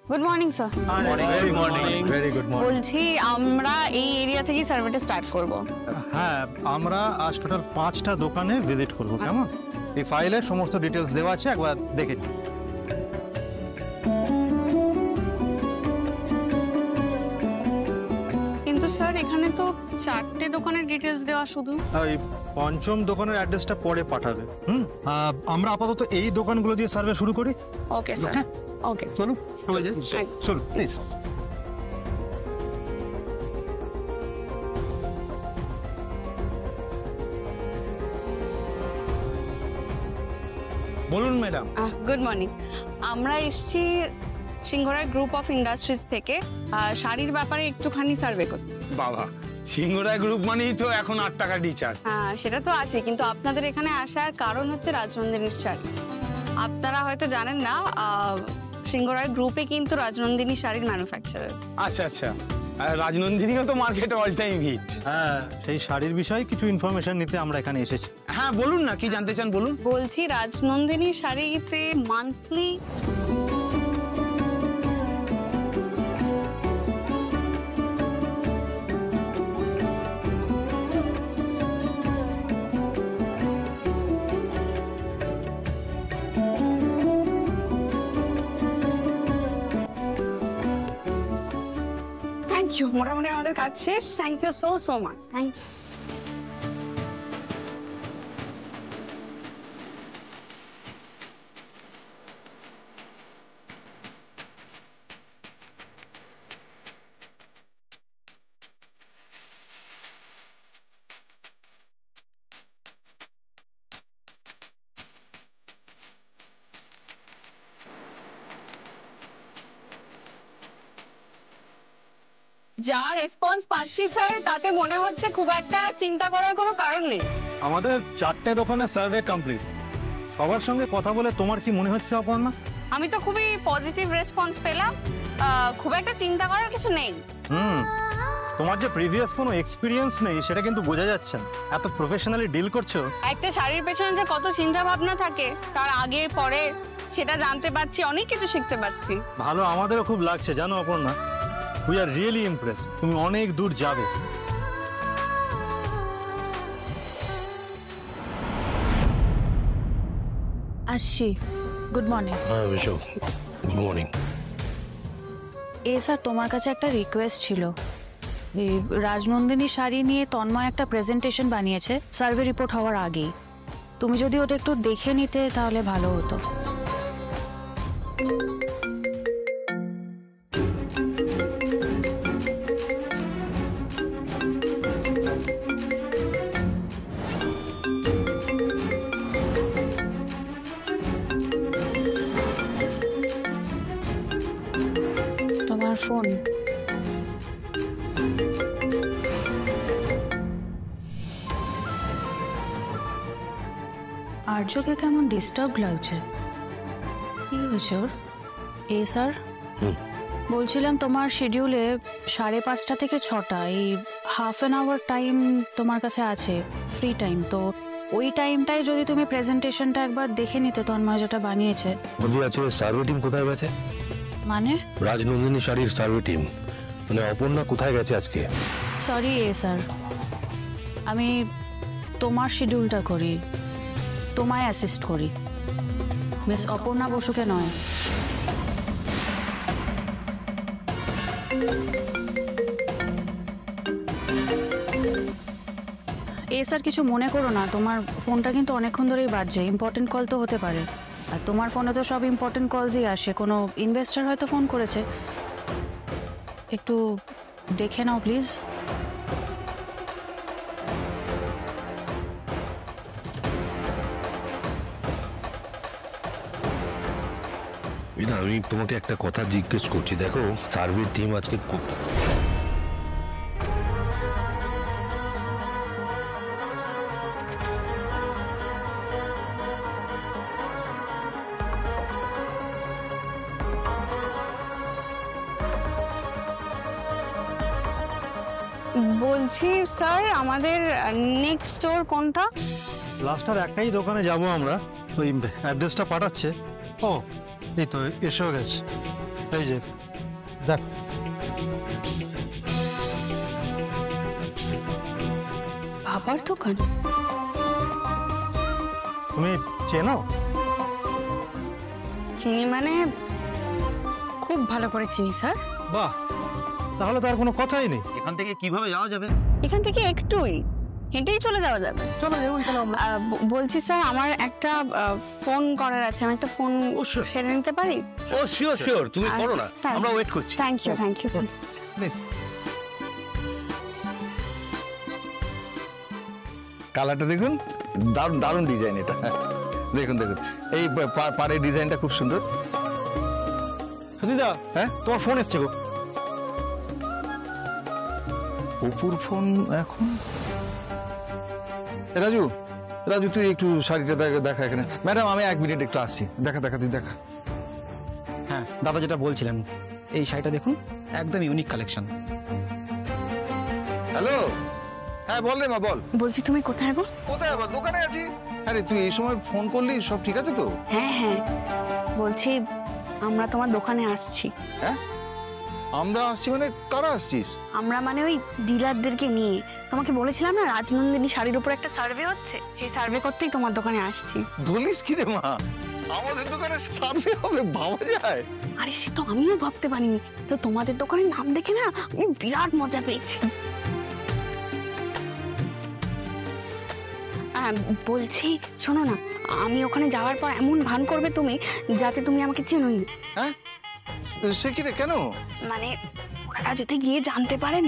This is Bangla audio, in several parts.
Good morning sir. Very morning, very good morning. বলছি আমরা এই এরিয়া থেকে সার্ভেটা স্টার্ট করব। হ্যাঁ, আমরা আজ টোটাল 5টা দোকানে ভিজিট করব, কেমন? এই ফাইলে সমস্ত ডিটেলস দেওয়া আছে, একবার দেখে নিন। কিন্তু স্যার এখানে তো 4টে দোকানের ডিটেলস দেওয়া শুধু। এই পঞ্চম দোকানের অ্যাড্রেসটা পরে পাঠাবে। আমরা আপাতত এই দোকানগুলো দিয়ে সার্ভে শুরু করি। ওকে স্যার, ওকে চলুন সবাই যাই, চলুন প্লিজ। বলুন ম্যাডাম। Good morning. আমরা এসেছি সিংহরায় গ্রুপ অফ ইন্ডাস্ট্রিজ থেকে শাড়ির ব্যাপারে একটুখানি সার্ভে করতে। বাবা, সিংহরায় গ্রুপ মানেই তো এখন 8 টাকা টিচার। হ্যাঁ সেটা তো আছে, কিন্তু আপনাদের এখানে আসার কারণ হচ্ছে রাজনন্দিনীর শাড়ি। আপনারা হয়তো জানেন না, সিংহরায় গ্রুপে কিন্তু রাজনন্দিনী শাড়ির ম্যানুফ্যাকচারার। আচ্ছা আচ্ছা, রাজনন্দিনীও তো মার্কেটে অল টাইম হিট। হ্যাঁ, সেই শাড়ির বিষয়ে কিছু ইনফরমেশন নিতে আমরা এখানে এসেছি। হ্যাঁ বলুন না, কি জানতে চান বলুন। বলছি রাজনন্দিনী শাড়িতে মান্থলি মোটামুটি আমাদের কাজ শেষ। Thank you so much. Thank you. যা রেসপন্স পাচ্ছি স্যার, তাতে মনে হচ্ছে খুব একটা চিন্তা করার কোনো কারণ নেই। আমাদের 4টে দোকানের সার্ভে কমপ্লিট। সবার সঙ্গে কথা বলে তোমার কি মনে হচ্ছে অপর্ণা? আমি তো খুবই পজিটিভ রেসপন্স পেলাম, খুব একটা চিন্তা করার কিছু নেই। তোমার যে প্রিভিয়াস কোনো এক্সপিরিয়েন্স নেই সেটা কিন্তু বোঝা যাচ্ছে না, এত প্রফেশনালি ডিল করছো। একটা শাড়ির পেছনে যে কত চিন্তা ভাবনা থাকে তার আগে পরে সেটা জানতে পারছি, অনেক কিছু শিখতে পারছি। ভালো, আমাদেরও খুব লাগছে জানো Aparna. We are really impressed, তুমি অনেক দূর যাবে। আসছি। Good morning. হ্যাঁ বিশু, গুড মর্নিং। স্যার তোমার কাছে একটা রিকোয়েস্ট ছিল। এই রাজনন্দিনী শাড়ি নিয়ে তন্ময় একটা প্রেজেন্টেশন বানিয়েছে সার্ভে রিপোর্ট হওয়ার আগেই। তুমি যদি ওটা একটু দেখে নিতে তাহলে ভালো হতো। তোমার ফোন। আর্যকে কেমন ডিস্টার্ব লাগছে, কি হয়েছে ওর? স্যার বলছিলাম তোমার শিডিউলে 5:30 থেকে 6টা এই হাফ অ্যান আওয়ার টাইম তোমার কাছে আছে, ফ্রি টাইম। তো ওই টাইমটাই যদি তুমি প্রেজেন্টেশনটা একবার দেখে নিতে তন্ময় যেটা বানিয়েছে। বলছি আছে সার্ভে টিম কোথায় গেছে? মানে রাজনন্দিনী শাড়ির সার্ভে টিম, মানে অপর্ণা কোথায় গেছে আজকে? সরি স্যার, আমি তোমার শিডিউলটা করি, তোমায় অ্যাসিস্ট করি, মিস অপর্ণা বসুকে নয়। স্যার কিছু মনে করো না, তোমার ফোনটা কিন্তু অনেকক্ষণ ধরেই বাজছে, ইম্পর্টেন্ট কল তো হতে পারে। আর তোমার ফোনে তো সব ইম্পর্টেন্ট কলসই আসে, কোনো ইনভেস্টর হয়তো ফোন করেছে। একটু দেখে নাও প্লিজ। আমি তোমাকে একটা কথা জিজ্ঞেস করছি, দেখো সার্ভে টিম আজকে বলছি স্যার আমাদের নেক্সট স্টোর কোনটা? লাস্টার একটাই দোকানে যাব আমরা, ওই অ্যাড্রেসটা পাঠাচ্ছে। ও এই তো এসেও গেছে। এই যে দেখ, বাবার দোকান? তুমি চেনো? চিনি মানে খুব ভালো করে চিনি স্যার। বাহ, তাহলে তো আর কোনো কথাই নেই। এখান থেকে কিভাবে যাওয়া যাবে? এখান থেকে একটুই হেঁটেই চলে যাওয়া যাবে। চলো যাবো এখানে আমরা। বলছি স্যার, আমার একটা ফোন করার আছে, আমি একটা ফোন সেরে নিতে পারি? ও শিওর শিওর, তুমি করো না, হ্যাঁ। আমরা ওয়েট করছি। Thank you sir. প্লিজ। কালারটা দেখুন, দারুণ দারুণ ডিজাইন এটা। দেখুন দেখুন, এই পাড়ের ডিজাইনটা খুব সুন্দর। দিদা, হ্যাঁ তোমার ফোন এসছে গো। অপুর ফোন এখন। রাজু, রাজু তুই একটু শাড়িটা দেখা এখানে। ম্যাডাম আমি 1 মিনিট একটু আসছি। দেখা দেখা তুই দেখা। হ্যাঁ দাদা যেটা বলছিলেন, এই শাড়িটা দেখুন, একদম ইউনিক কালেকশন। হ্যালো, হ্যাঁ বল রে মা, বল। বলছি তুমি কোথায় গো? কোথায় আবার? দোকানে আছি। আরে তুই এই সময় ফোন করলি, সব ঠিক আছে তো? হ্যাঁ হ্যাঁ, বলছি আমরা তোমার দোকানে আসছি। হ্যাঁ আমরা আসছি মানে? কারা আসছিস? আমরা মানে ওই ডিলারদেরকে নিয়ে। তোমাকে বলেছিলাম না রাজনন্দিনী শাড়ির উপর একটা সার্ভে হচ্ছে, সেই সার্ভে করতেই তোমার দোকানে আসছি। বলিস কি রে মা, আমাদের দোকানে সার্ভে হবে? ভাবা যায়? আরে সে তো আমিও ভাবতে পারিনি, তো তোমাদের দোকানের নাম দেখে না আমি বিরাট মজা পেয়েছি। বলছি শোনো না, আমি ওখানে যাওয়ার পর এমন ভান করবে তুমি যাতে তুমি আমাকে চেনোই না। হ্যাঁ সে কি রে, কেন? মানে ওনারা যদি গিয়ে জানতে পারেন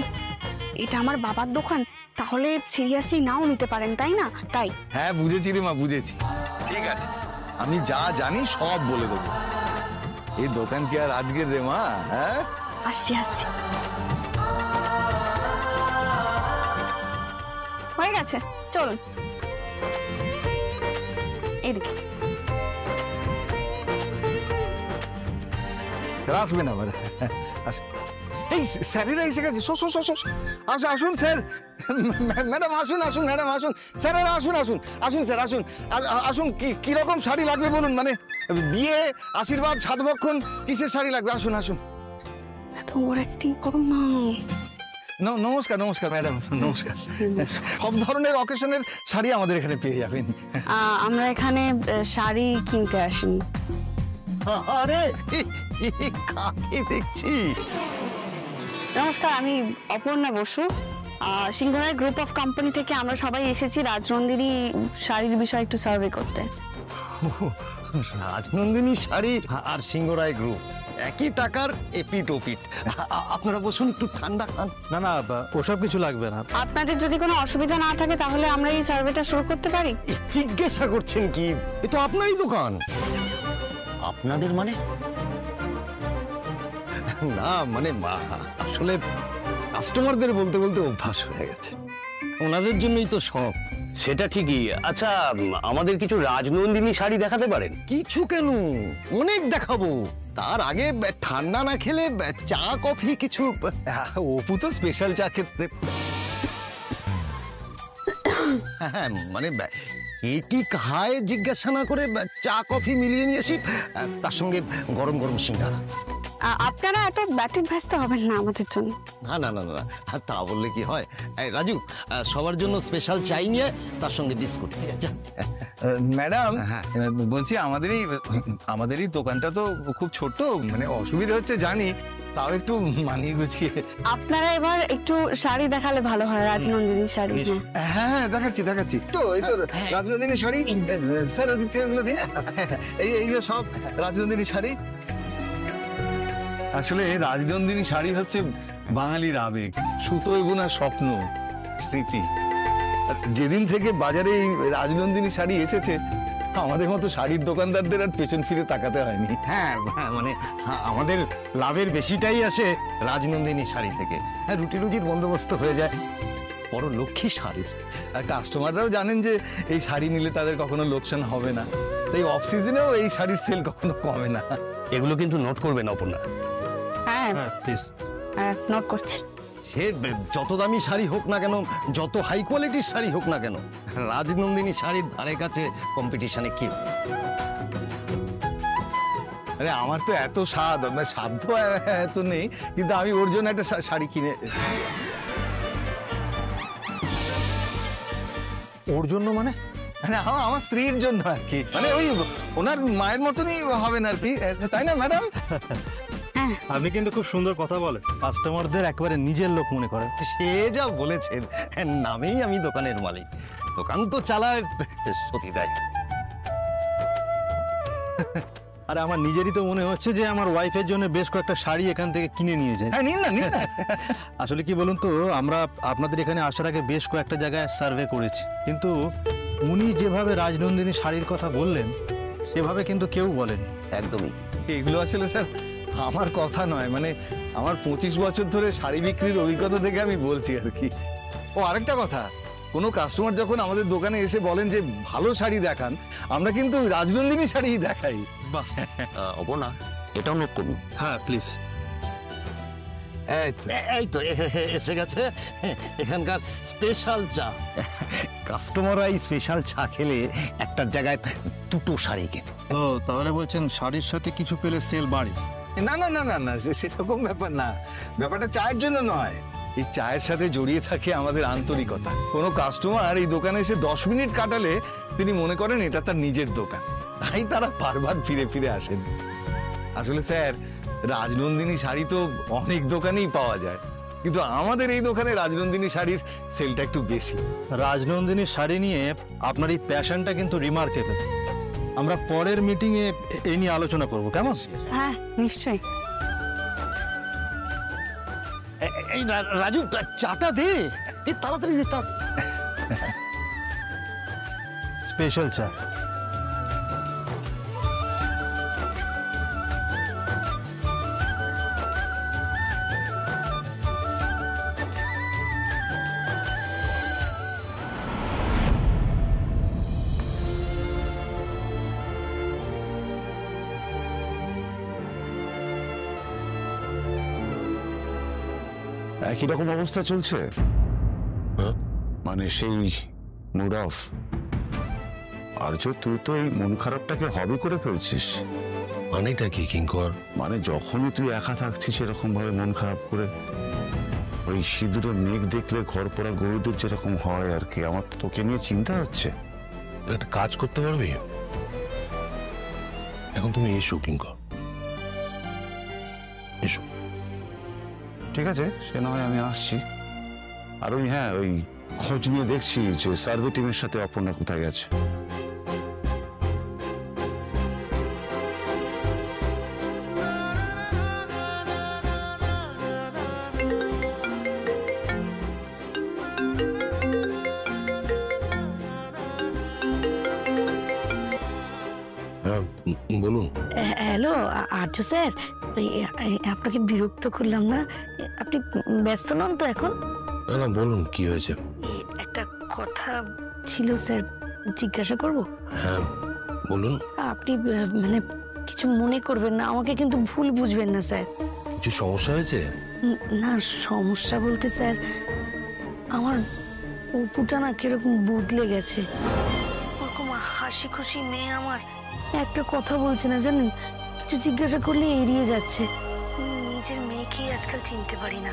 এটা আমার বাবার দোকান, তাহলে সিরিয়াসলি নাও নিতে পারেন, তাই না? তাই। হ্যাঁ বুঝেছি রে মা, বুঝেছি। ঠিক আছে, আমি যা জানি সব বলে দেবো। এই দোকান কি আর আজকের রে মা? হ্যাঁ আসছি আসছি, হয়ে গেছে, চলুন এদিকে। আসবে না আবার। এই স্যারেরা এসে গেছে। আসুন স্যার, ম্যাডাম আসুন, আসুন ম্যাডাম আসুন, স্যারেরা আসুন, আসুন আসুন স্যার আসুন। আসুন, কিরকম শাড়ি লাগবে বলুন? মানে বিয়ে, আশীর্বাদ, সাতভক্ষণ, কিসের শাড়ি লাগবে? আসুন আসুন। এত ওভার অ্যাক্টিং করো না। নমস্কার নমস্কার ম্যাডাম, নমস্কার। সব ধরনের অকেশনের শাড়ি আমাদের এখানে পেয়ে যাবেন। আমরা এখানে শাড়ি কিনতে আসিনি। আরে কাকে দেখছি? নমস্কার, আমি Aparna Basu, Singharoy group of company থেকে আমরা সবাই এসেছি রাজনন্দিনী শাড়ির বিষয়ে একটু সার্ভে করতে। রাজনন্দিনী শাড়ি আর সিংহরায় গ্রুপ একই টাকার এপিট ওপিট। আপনারা বসুন, একটু ঠান্ডা খান। না না, ওসব কিছু লাগবে না। আপনাদের যদি কোনো অসুবিধা না থাকে তাহলে আমরা এই সার্ভেটা শুরু করতে পারি। জিজ্ঞাসা করছেন কি? এ তো আপনারই দোকান। আপনাদের মানে? না মানে আসলে কাস্টমারদের বলতে বলতে অভ্যাস হয়ে গেছে, ওনাদের জন্যই তো সব। সেটা ঠিকই। আচ্ছা, আমাদের কিছু রাজনন্দিনী শাড়ি দেখাতে পারেন? কিছু কেন, অনেক দেখাবো। তার আগে ঠান্ডা না খেলে চা কফি কিছু। অপু তো স্পেশাল চা খেতে। হ্যাঁ মানে কে কি খায় জিজ্ঞাসা না করে চা কফি মিলিয়ে নিয়ে আসি, তার সঙ্গে গরম গরম সিঙ্গারা। আপনারা এত ব্যতিব্যস্ত হবেন না আমাদের জন্য। না না না না, তা বললে কি হয়? রাজু, সবার জন্য স্পেশাল চাই নিয়ে তার সঙ্গে বিস্কুট। ম্যাডাম, বলছি আমাদেরই দোকানটা তো খুব ছোট, মানে অসুবিধা হচ্ছে জানি, তাও একটু মানিয়ে গুছিয়ে। আপনারা এবার একটু শাড়ি দেখালে ভালো হয়, রাজনন্দিনী শাড়ি। হ্যাঁ হ্যাঁ দেখাচ্ছি দেখাচ্ছি। তো এই তো রাজনন্দিনী শাড়ি, স্যার এগুলো দিন। এই যে সব রাজনন্দিনী শাড়ি। আসলে রাজনন্দিনী শাড়ি হচ্ছে বাঙালির আবেগ, সুতোয় বোনা স্বপ্ন, স্মৃতি। যেদিন থেকে বাজারে এই রাজনন্দিনী শাড়ি এসেছে, আমাদের মতো শাড়ির দোকানদারদের আর পেছন ফিরে তাকাতে হয়নি। হ্যাঁ মানে আমাদের লাভের বেশিটাই আসে রাজনন্দিনী শাড়ি থেকে। হ্যাঁ, রুটি রুজির বন্দোবস্ত হয়ে যায় বড় লক্ষ্মী শাড়ির। আর কাস্টমাররাও জানেন যে এই শাড়ি নিলে তাদের কখনো লোকসান হবে না, তাই অফ সিজনেও এই শাড়ির সেল কখনো কমে না। এগুলো কিন্তু নোট করবেন অপর্ণা। হ্যাঁ প্লিজ। নোট করছি। সে যত দামি শাড়ি হোক না কেন, যত হাই কোয়ালিটির শাড়ি হোক না কেন, রাজনন্দিনী শাড়ির ধারে কাছে কম্পিটিশনে কি? আরে আমার তো এত স্বাদ, আপনার সাধ্য এত নেই, কিন্তু আমি ওর জন্য একটা শাড়ি কিনে। ওর জন্য মানে? মানে আমার স্ত্রীর জন্য আর কি, মানে ওই ওনার মায়ের মতনই হবেন আর কি, তাই না ম্যাডাম? আপনি কিন্তু খুব সুন্দর কথা বলেন, কাস্টমারদের একেবারে নিজের লোক মনে করেন। সে যা বলেছেন, নামেই আমি দোকানের মালিক, দোকান তো চালায় সতীদাই। আরে আমার নিজেরই তো মনে হচ্ছে যে আমার ওয়াইফের জন্য বেশ কয়েকটা শাড়ি এখান থেকে কিনে নিয়ে যায়। হ্যাঁ, নিন না, নিন না। আসলে কি বলুন তো, আমরা আপনাদের এখানে আসার আগে বেশ কয়েকটা জায়গায় সার্ভে করেছি, কিন্তু উনি যেভাবে রাজনন্দিনী শাড়ির কথা বললেন সেভাবে কিন্তু কেউ বলেন। একদমই। এগুলো আসলে স্যার আমার কথা নয়, মানে আমার 25 বছর ধরে শাড়ি বিক্রির অভিজ্ঞতা থেকে আমি বলছি আর কি। ও আরেকটা কথা, কোনো কাস্টমার যখন আমাদের দোকানে এসে বলেন যে ভালো শাড়ি দেখান, আমরা কিন্তু রাজনন্দিনী শাড়িই দেখাই। বাহ, অপর্ণা, এটাও নোট করুন। হ্যাঁ প্লিজ। এই তো এসে গেছে এখানকার স্পেশাল চা। কাস্টমাররা এই স্পেশাল চা খেলে একটার জায়গায় দুটো শাড়ি কেনে। ও তাহলে বলছেন শাড়ির সাথে কিছু পেলে সেল বাড়ে? না না না না না, সেরকম ব্যাপার না, ব্যাপারটা চায়ের জন্য নয়, এই চায়ের সাথে জড়িয়ে থাকে আমাদের আন্তরিকতা। কোনো কাস্টমার এই দোকানে এসে 10 মিনিট কাটালে তিনি মনে করেন এটা তার নিজের দোকান, তাই তারা বারবার ফিরে ফিরে আসেন। আসলে স্যার, রাজনন্দিনী শাড়ি তো অনেক দোকানেই পাওয়া যায়, কিন্তু আমাদের এই দোকানে রাজনন্দিনী শাড়ির সেলটা একটু বেশি। রাজনন্দিনী শাড়ি নিয়ে আপনার এই প্যাশনটা কিন্তু রিমার্কেবল। আমরা পরের মিটিংয়ে এই নিয়ে আলোচনা করব, কেমন? হ্যাঁ নিশ্চয়ই। এই রাজু চাটা দে, তাড়াতাড়ি দে। স্পেশাল চা। একই রকম অবস্থা চলছে, মানে সেই মুড অফ। আর তুই তো এই মন খারাপটাকে হবি করে ফেলছিস। মানেটা কি কিঙ্কর? মানে যখনই তুই একা থাকছিস এরকম ভাবে মন খারাপ করে, ওই সিঁদুরের মেঘ দেখলে ঘর পড়া গরুদের যেরকম হয় আর কি, আমার তো তোকে নিয়ে চিন্তা হচ্ছে। একটা কাজ করতে পারবি? এখন তুমি এসো কিঙ্কর, এসো। ঠিক আছে, সে না হয় আমি আসছি। আর ওই হ্যাঁ, ওই খোঁজ নিয়ে দেখছি যে সার্ভে টিমের সাথে অপর্ণা কোথায় গেছে। হ্যাঁ বলুন। হ্যালো আর্য স্যার, আপনাকে বিরক্ত করলাম না? আপনি ব্যস্ত নন তো এখন? না না, বলুন কি হয়েছে। একটা কথা ছিল স্যার, জিজ্ঞাসা করব? হ্যাঁ বলুন। আপনি মানে কিছু মনে করবেন না, আমাকে কিন্তু ভুল বুঝবেন না স্যার। কিছু সমস্যা হয়েছে? না, সমস্যা বলতে স্যার, আমার অপুটা না কিরকম বদলে গেছে। ওরকম হাসি খুশি মেয়ে আমার, একটা কথা বলছে না জানেন, কিছু জিজ্ঞাসা করলে এড়িয়ে যাচ্ছে। নিজের মেয়েকেই আজকাল চিনতে পারি না।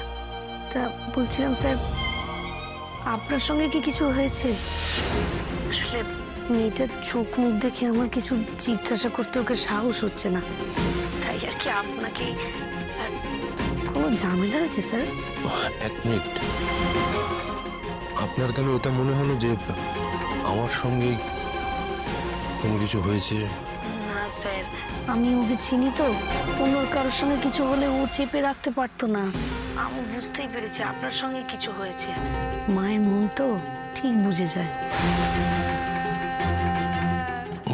তা বলছিলাম স্যার, আপনার সঙ্গে কি কিছু হয়েছে? আসলে মেয়েটার চোখ মুখ দেখে আমার কিছু জিজ্ঞাসা করতে ওকে সাহস হচ্ছে না, তাই আর কি আপনাকে। কোনো ঝামেলা আছে স্যার? এক মিনিট, আপনার কেন এটা মনে হলো যে আমার সঙ্গে কোনো কিছু হয়েছে? না স্যার, আমি ওকে চিনি তো, অন্য কারোর সঙ্গে কিছু হলে ও চেপে রাখতে পারতো না। আমি বুঝতেই পেরেছি আপনার সঙ্গে কিছু হয়েছে। মায়ের মন তো ঠিক বুঝে যায়।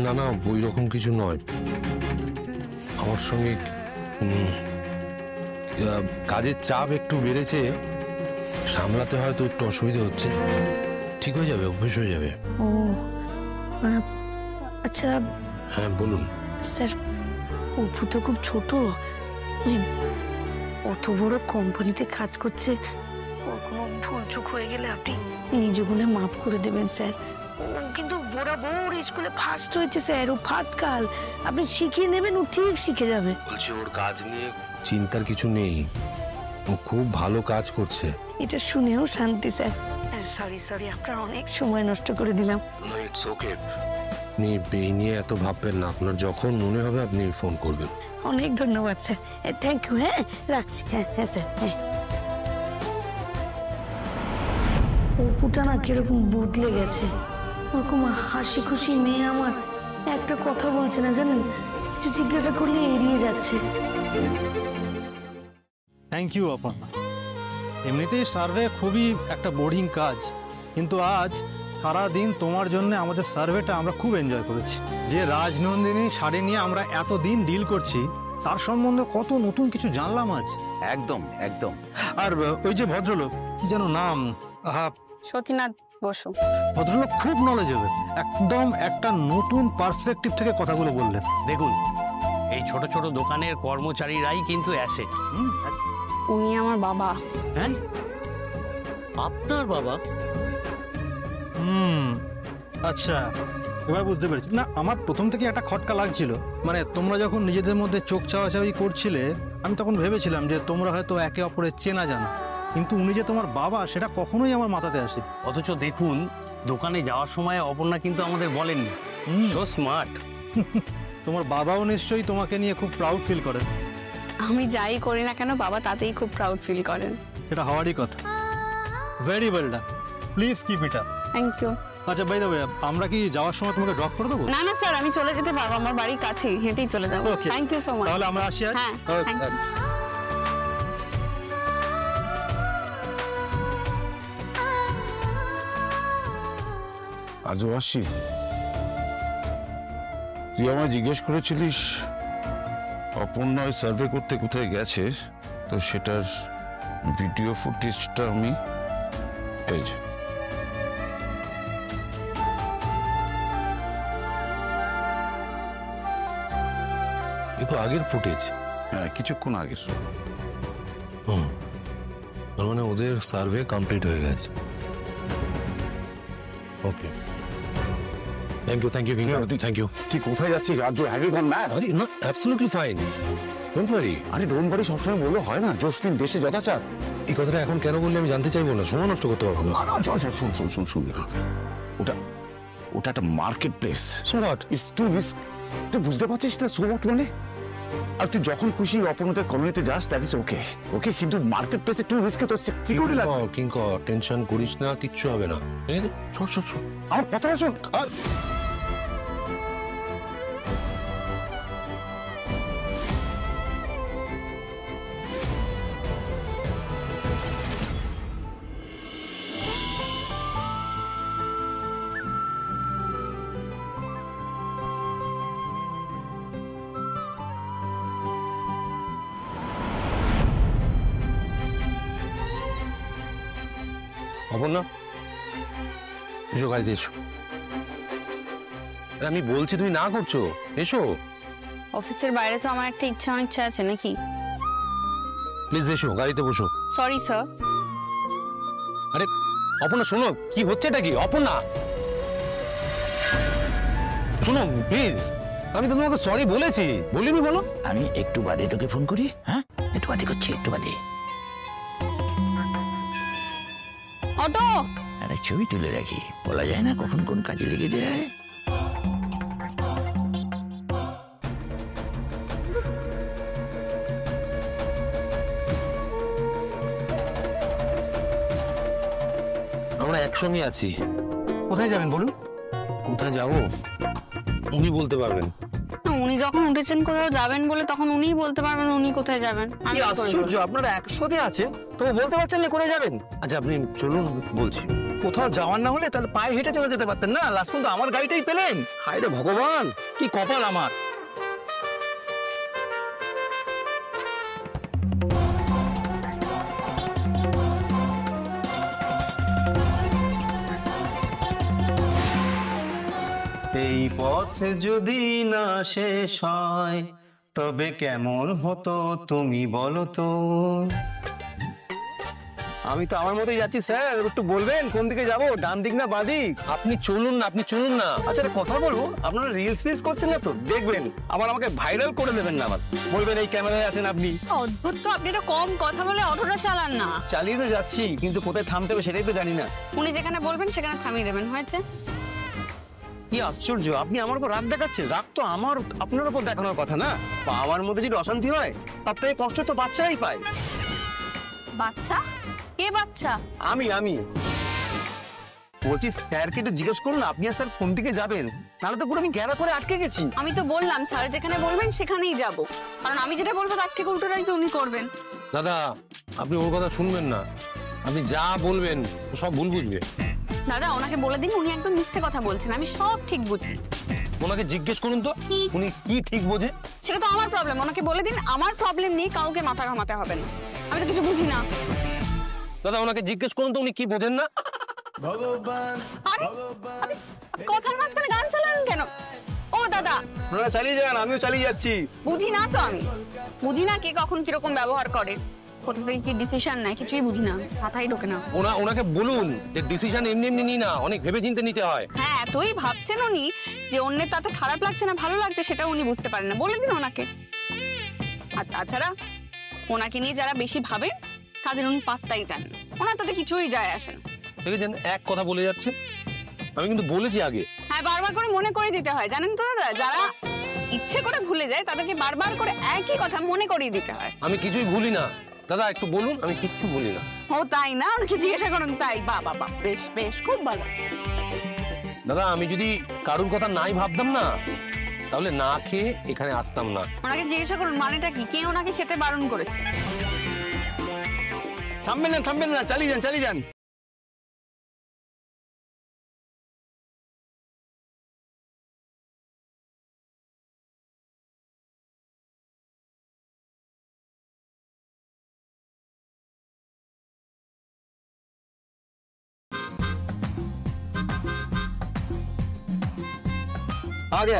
না না, ওই রকম কিছু নয়। আমার সঙ্গে কাজের চাপ একটু বেড়েছে, সামলাতে হয়তো একটু অসুবিধা হচ্ছে। ঠিক হয়ে যাবে, অভ্যেস হয়ে যাবে। ও আচ্ছা। হ্যাঁ বলুন। স্যার, অপু তো খুব ছোট, ওই অত বড় কোম্পানিতে কাজ করছে, ওর কোনো ভুল চুক হয়ে গেলে আপনি নিজ গুণে মাফ করে দেবেন স্যার। কিন্তু বরাবর স্কুলে ফার্স্ট হয়েছে স্যার, ও ফার্স্ট কাল। আপনি শিখিয়ে নেবেন, ও ঠিক শিখে যাবে। বলছি ওর কাজ নিয়ে চিন্তার কিছু নেই, ও খুব ভালো কাজ করছে। এটা শুনেও শান্তি স্যার। সরি আপনার অনেক সময় নষ্ট করে দিলাম। ইটস ওকে, আপনি এই নিয়ে এত ভাববেন না, আপনার যখন মনে হবে আপনি ফোন করবেন। অনেক ধন্যবাদ স্যার, থ্যাংক ইউ। হ্যাঁ রাখছি। হ্যাঁ স্যার। হ্যাঁ অপুটা না কিরকম বদলে গেছে, ওরকম হাসি খুশি মেয়ে আমার, একটা কথা বলছে না জানেন, কিছু জিজ্ঞাসা করলে এড়িয়ে যাচ্ছে। Thank you Aparna. এমনিতেই সার্ভে খুবই একটা বোরিং কাজ, কিন্তু আজ সারাদিন তোমার জন্য আমাদের সার্ভেটা আমরা খুব এনজয় করেছি। যে রাজনন্দিনী শাড়ি নিয়ে আমরা এতদিন ডিল করছি, তার সম্বন্ধে কত নতুন কিছু জানলাম আজ। একদম একদম। আর ওই যে ভদ্রলোক, কি যেন নাম, সতীনাথ বসু, ভদ্রলোক খুব নলেজেবল, একদম একটা নতুন পার্সপেক্টিভ থেকে কথাগুলো বললেন। দেখুন, এই ছোট ছোট দোকানের কর্মচারীরাই কিন্তু অ্যাসেট। উনি আমার বাবা। হ্যাঁ, আপনার বাবা? আচ্ছা, এবার বুঝতে পেরেছি। না, আমার প্রথম থেকে একটা খটকা লাগছিল, মানে তোমরা যখন নিজেদের মধ্যে চোখ চাওয়াচাওয়ি করছিলে, আমি তখন ভেবেছিলাম যে তোমরা হয়তো একে অপরের চেনা জানা, কিন্তু উনি যে তোমার বাবা সেটা কখনোই আমার মাথাতে আসে। অথচ দেখুন, দোকানে যাওয়ার সময় অপর্ণা কিন্তু আমাদের বলেননি। So smart. তোমার বাবাও নিশ্চয়ই তোমাকে নিয়ে খুব প্রাউড ফিল করেন। আমি যাই করি না কেন বাবা তাতেই খুব প্রাউড ফিল করেন। এটা হওয়ারই কথা। Very well done, please keep it up. Thank you. আচ্ছা বাই দ্য ওয়ে, আমরা কি যাওয়ার সময় তোমাকে ড্রপ করে দেবো? না না স্যার, আমি চলে যেতে পারবো, আমার বাড়ি কাছেই, হেঁটেই চলে যাবো। Thank you so much. তাহলে আমরা আসি। হ্যাঁ, thank you. আজও আসছি। তুই আমায় জিজ্ঞেস করেছিলিস অপর্ণা সার্ভে করতে কোথায় গেছে, তো সেটার ভিডিও ফুটেজটা আমি এই যে। এ তো আগের ফুটেজ। হ্যাঁ, কিছুক্ষণ আগের। তার মানে ওদের সার্ভে কমপ্লিট হয়ে গেছে। Okay, thank you thank you. তুই কোথায় যাচ্ছিস Raju? Have you gone mad? আরে না, অ্যাবসলিউটলি ফাইন, ডোন্ট ওয়ারি। আরে ডোন্ট ওয়ারি সবসময় বললে হয় না, জোসফিন দেশে যথাচার। এই কথাটা এখন কেন বললে আমি জানতে চাইবো না, সময় নষ্ট করতে পারবো না। শুন, ওটা একটা market place. So what? It's two risk. তুই বুঝতে পারছিস না সো হোয়াট মানে? আর তুই যখন খুশি অপর্ণাদের কলোনিতে যাস, দ্যাট ইজ ওকে ওকে, কিন্তু মার্কেট প্লেসে টু রিস্কে তো সিকিউরিটি লাগবে। কিঙ্কর, টেনশন করিস না, কিচ্ছু হবে না। শোন আমার কথাটা শোন। অপর্ণা, এসো, গাড়িতে এসো। আমি বলছি তুমি না করছো, এসো। অফিসের বাইরে তো আমার একটা ইচ্ছা আছে নাকি? প্লিজ এসো, গাড়িতে বসো। Sorry sir. আরে অপর্ণা শোনো, কি হচ্ছে এটা কি? অপর্ণা শোনো প্লিজ, আমি তো তোমাকে সরি বলেছি, বলিনি? বলো। আমি একটু বাদে তোকে ফোন করি। হ্যাঁ, একটু বাদে করছি, একটু বাদে। অটো, আরে ছবি তুলে রাখি, বলা যায় না কখন কোন কাজে লেগে যায়। আমরা একসঙ্গে আছি। কোথায় যাবেন বলুন? কোথায় যাবো উনি বলতে পারবেন। উনি যখন উঠেছেন কোথাও যাবেন বলে, তখন উনিই বলতে পারবেন উনি কোথায় যাবেন। আমি আশ্চর্য, আপনারা একসাথে আছেন তবে বলতে পারছেন না কোথায় যাবেন। আচ্ছা আপনি চলুন, বলছি। কোথাও যাওয়ার না হলে তাহলে পায়ে হেঁটে চলে যেতে পারতেন না, লাস্ট পর্যন্ত আমার গাড়িটাই পেলেন। হায় রে ভগবান, কি কপাল আমার। এই পথ যদি না শেষ হয় তবে কেমন হতো তুমি বলো তো। আমি তো আমার মতোই যাচ্ছি স্যার, একটু বলবেন কোন দিকে যাব, ডান দিক না বাঁ দিক? আপনি চলুন না, আপনি চলুন না। আচ্ছা একটা কথা বলবো, আপনারা রিলস ফিলস করছেন না তো? দেখবেন আবার আমাকে ভাইরাল করে দেবেন না, আবার বলবেন এই ক্যামেরায় আছেন আপনি। অদ্ভুত তো, আপনি একটু কম কথা বলে অটোটা চালান না। চালিয়ে তো যাচ্ছি, কিন্তু কোথায় থামতে হবে সেটাই তো জানি না। উনি যেখানে বলবেন সেখানে থামিয়ে দেবেন, হয়েছে? কি আশ্চর্য, আপনি আমার উপর রাগ দেখাচ্ছেন। রাগ তো আমার আপনার উপর দেখানোর কথা না। আমার মধ্যে যদি অশান্তি হয় তার থেকে কষ্ট তো বাচ্চারাই পায়। বাচ্চা? কে বাচ্চা? আমি বলছি স্যারকে একটু জিজ্ঞেস করুন, আপনি আর স্যার কোন দিকে যাবেন, নাহলে তো পুরো আমি ঘেরা করে আটকে গেছি। আমি তো বললাম স্যার যেখানে বলবেন সেখানেই যাব, কারণ আমি যেটা বলবো তার থেকে উল্টোটাই তো উনি করবেন। দাদা আপনি ওর কথা শুনবেন না, আপনি যা বলবেন ও সব ভুল বুঝবে। দাদা ওনাকে বলে দিন উনি একদম মিথ্যে কথা বলছেন, আমি সব ঠিক বুঝি। ওনাকে জিজ্ঞেস করুন তো উনি কি ঠিক বোঝে। সেটা তো আমার প্রবলেম, ওনাকে বলে দিন আমার প্রবলেম নিয়ে কাউকে মাথা ঘামাতে হবে না, আমি তো কিছু বুঝি না। দাদা ওনাকে জিজ্ঞেস করুন তো উনি কি বোঝেন না। আরে, কথার মাঝখানে গান চালান কেন? ও দাদা আপনারা চালিয়ে যান, আমিও চালিয়ে যাচ্ছি। বুঝি না তো, আমি বুঝি না কে কখন কিরকম ব্যবহার করে, কোথা থেকে কি ডিসিশন নেয়, কিছুই বুঝি না, মাথায় ঢোকে না। ওনাকে বলুন যে ডিসিশন এমনি এমনি নিই না, অনেক ভেবে চিন্তে নিতে হয়। হ্যাঁ এতই ভাবছেন উনি যে অন্যের তাতে খারাপ লাগছে না ভালো লাগছে সেটা উনি বুঝতে পারেন না, বলে দিন ওনাকে। আর তাছাড়া ওনাকে নিয়ে যারা বেশি ভাবে তাদের উনি পাত্তাই দেন না, ওনার তাতে কিছুই যায় আসে না। দেখেছেন এক কথা বলে যাচ্ছে, আমি কিন্তু বলেছি আগে। হ্যাঁ বারবার করে মনে করে দিতে হয়, জানেন তো দাদা, যারা ইচ্ছে করে ভুলে যায় তাদেরকে বারবার করে একই কথা মনে করিয়ে দিতে হয়। আমি কিছুই ভুলি না দাদা, একটু বলুন। আমি কিচ্ছু বলি না। ও তাই না, ওনাকে জিজ্ঞাসা করুন। তাই? বাবা বাবা, বেশ বেশ, খুব ভালো। দাদা আমি যদি কারুর কথা নাই ভাবতাম না তাহলে না খেয়ে এখানে আসতাম না। ওনাকে জিজ্ঞাসা করুন মানেটা কি, কে ওনাকে খেতে বারণ করেছে। থামবেন না, চালিয়ে যান চালিয়ে যান। আগে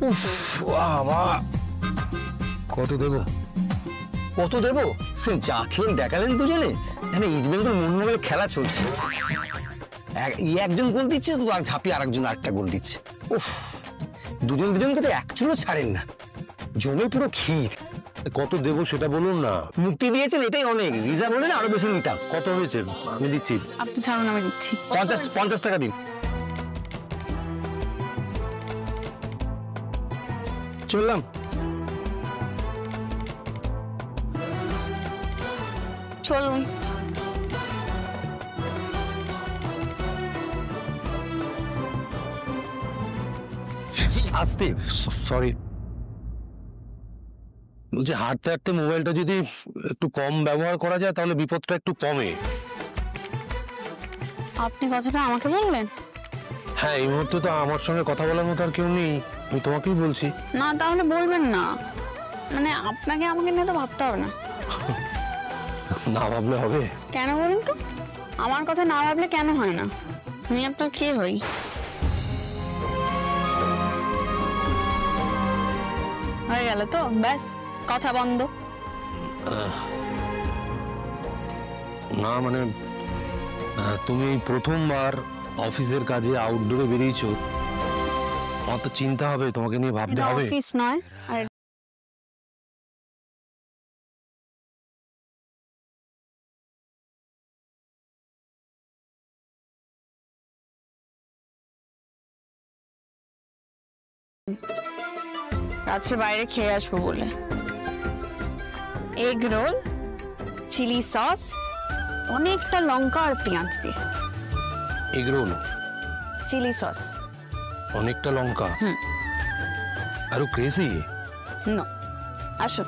উফ বাবা, কত দেবো? কত দেবো? যা খেল দেখালেন দুজনে, এখানে ইস্ট বেঙ্গল মোহনবাগানের খেলা চলছে। একজন গোল দিচ্ছে তো আর ঝাঁপিয়ে আরেকজন আরেকটা গোল দিচ্ছে। উফ, দুজনকে তো এক চুলো ছাড়েন না, জমে পুরো ক্ষীর। কত দেবো সেটা বলুন না। মুক্তি দিয়েছেন এটাই অনেক, রিজার্ভ হলে আরো বেশি নিতাম। কত হয়েছে? আমি দিচ্ছি। আপনি ছাড়ুন, আমি দিচ্ছি। 50 টাকা দিন। চললাম। চলুন। আসতে সরি, বলছি হাঁটতে হাঁটতে মোবাইলটা যদি একটু কম ব্যবহার করা যায় তাহলে বিপদটা একটু কমে। আপনি কথাটা আমাকে বললেন? হ্যাঁ এই মুহূর্তে তো আমার সঙ্গে কথা বলার মতো আর কেউ নেই, আমি তোমাকেই বলছি। না তাহলে বলবেন না, মানে আপনাকে আমাকে নিয়ে তো ভাবতে হবে না। না ভাবলে হবে? কেন বলুন তো, আমার কথা না ভাবলে কেন হয় না? আমি আপনার কে হই? হয়ে গেল তো, ব্যাস কথা বন্ধ। না মানে তুমি প্রথমবার অফিসের কাজে আউটডোরে বেরিয়েছো, আমার তো চিন্তা হবে, তোমাকে নিয়ে ভাবতে হবে। অফিস নয়, আর রাত্রে বাইরে খেয়ে আসবো বলে এগ রোল, চিলি সস, অনেকটা লঙ্কা আর পেঁয়াজ দিয়ে। এগ রোল, চিলি সস, অনেকটা লঙ্কা, আরো ক্রেজি। নো আসুন।